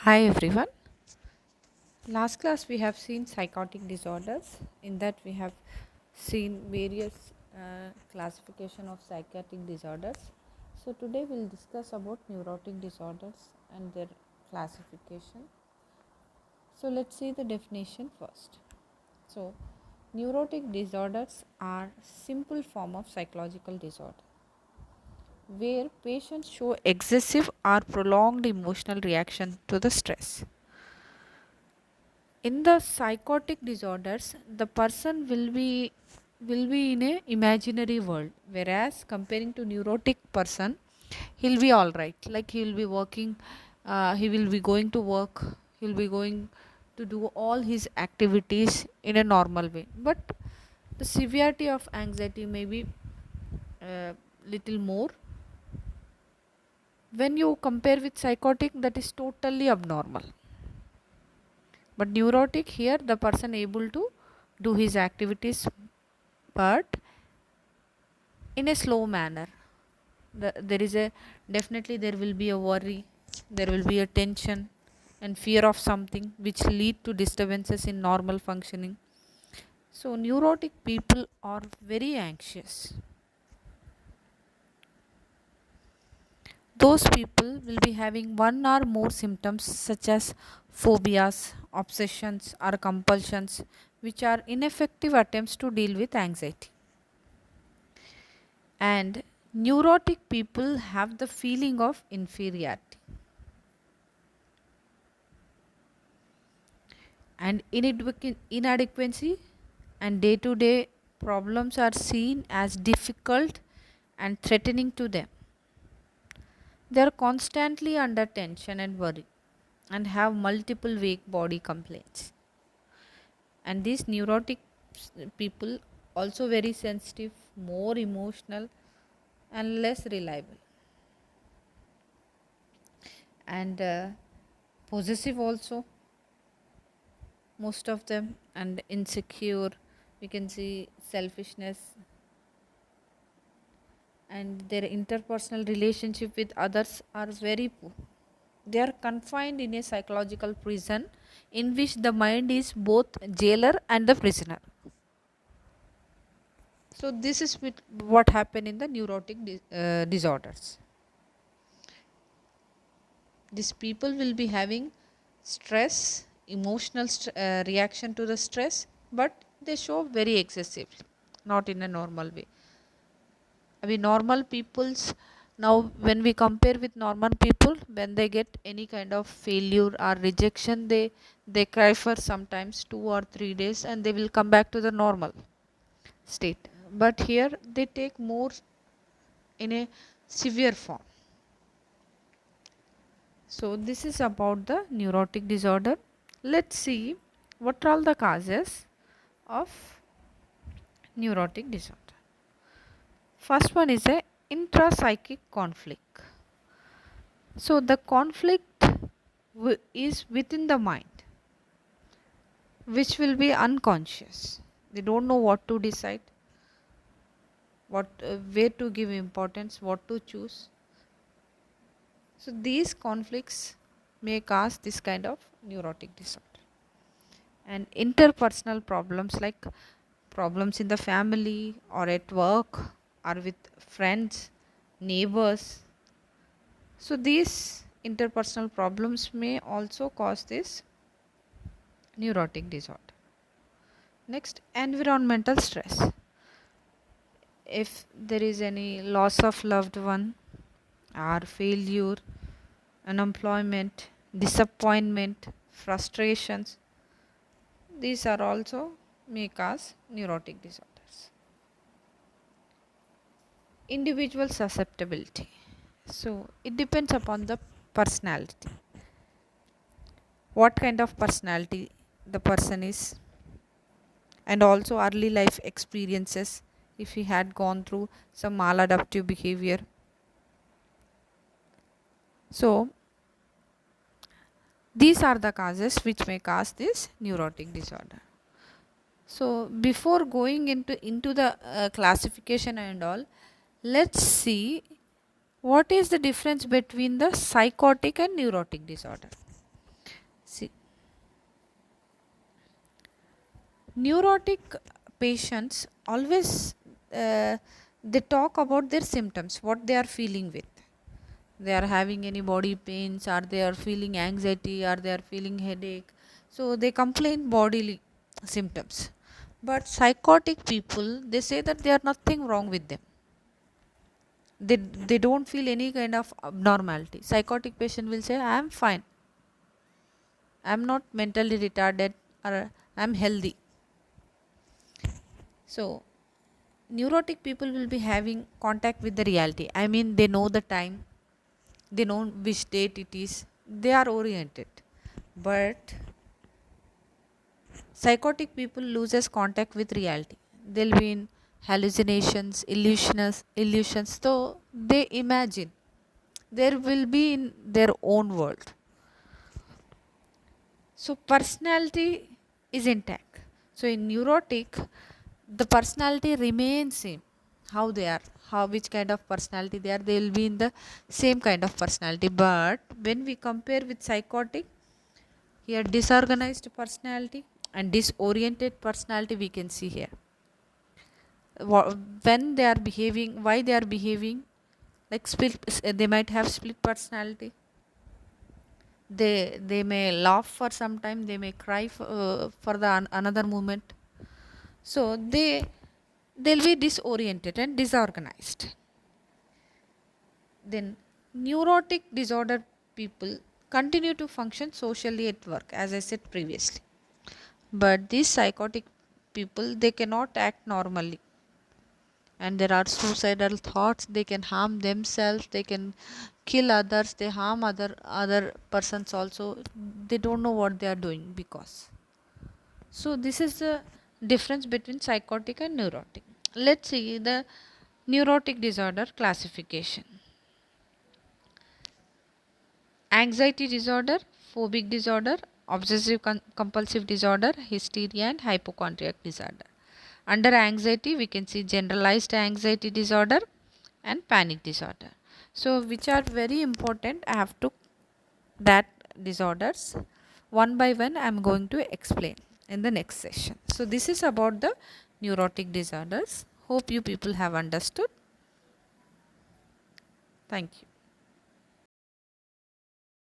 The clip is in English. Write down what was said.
Hi everyone. Last class we have seen psychotic disorders. In that we have seen various classification of psychiatric disorders. So today we'll discuss about neurotic disorders and their classification. So let's see the definition first. So neurotic disorders are simple form of psychological disorder where patients show excessive or prolonged emotional reaction to the stress. In the psychotic disorders the person will be in a imaginary world, whereas comparing to neurotic person he'll be all right, like he'll be working, he will be going to work, he'll be going to do all his activities in a normal way, but the severity of anxiety may be little more. When you compare with psychotic, that is totally abnormal, but neurotic, here the person able to do his activities but in a slow manner. There is a, definitely there will be a worry, there will be a tension and fear of something which lead to disturbances in normal functioning. So neurotic people are very anxious. Those people will be having one or more symptoms such as phobias, obsessions or compulsions, which are ineffective attempts to deal with anxiety. And neurotic people have the feeling of inferiority and inadequacy, and day to day problems are seen as difficult and threatening to them. They are constantly under tension and worry and have multiple weak body complaints. And these neurotic people also very sensitive, more emotional and less reliable, and possessive also, most of them, and insecure. We can see selfishness, and their interpersonal relationship with others are very poor. They are confined in a psychological prison in which the mind is both jailer and the prisoner. So this is what happened in the neurotic disorders. These people will be having stress, emotional reaction to the stress, but they show very excessively, not in a normal way. I mean, normal people's, now when we compare with normal people, when they get any kind of failure or rejection, they cry for sometimes 2 or 3 days and they will come back to the normal state. But here they take more in a severe form. So this is about the neurotic disorder. Let's see what are all the causes of neurotic disorder. First one is a intrapsychic conflict. So the conflict is within the mind, which will be unconscious. They don't know what to decide, what where to give importance, what to choose. So these conflicts may cause this kind of neurotic disorder. And interpersonal problems like problems in the family or at work or with friends, neighbors. So these interpersonal problems may also cause this neurotic disorder. Next, environmental stress. If there is any loss of loved one or failure, unemployment, disappointment, frustrations, these are also may cause neurotic disorders. Individual susceptibility. So it depends upon the personality. What kind of personality the person is, and also early life experiences, if he had gone through some maladaptive behavior. So these are the causes which may cause this neurotic disorder. So before going into the classification and all, let's see what is the difference between the psychotic and neurotic disorder. Neurotic patients always they talk about their symptoms, what they are feeling with. They are having any body pains, or they are feeling anxiety, or they are feeling headache. So they complain bodily symptoms. But psychotic people, they say that there are nothing wrong with them. They don't feel any kind of abnormality. Psychotic patient will say, I am fine. I am not mentally retarded, or I am healthy. So neurotic people will be having contact with the reality. I mean, they know the time, they know which date it is, they are oriented. But psychotic people loses contact with reality. They'll be in hallucinations, illusions. So they imagine. There will be in their own world. So personality is intact. So in neurotic, the personality remains same. How they are, how which kind of personality they are, they will be in the same kind of personality. But when we compare with psychotic, here disorganized personality and disoriented personality we can see here. When they are behaving, why they are behaving like split, they might have split personality. They may laugh for some time, they may cry for the another moment. So they'll be disoriented and disorganized. Then neurotic disorder people continue to function socially at work, as I said previously. But these psychotic people, they cannot act normally, and there are suicidal thoughts. They can harm themselves, they can kill others, they harm other persons also. They don't know what they are doing because. So this is the difference between psychotic and neurotic. Let's see the neurotic disorder classification. Anxiety disorder, phobic disorder, obsessive compulsive disorder, hysteria, and hypochondriac disorder. Under anxiety, we can see generalized anxiety disorder and panic disorder. So, which are very important, I have to that disorders one by one I am going to explain in the next session. So, this is about the neurotic disorders. Hope you people have understood. Thank you.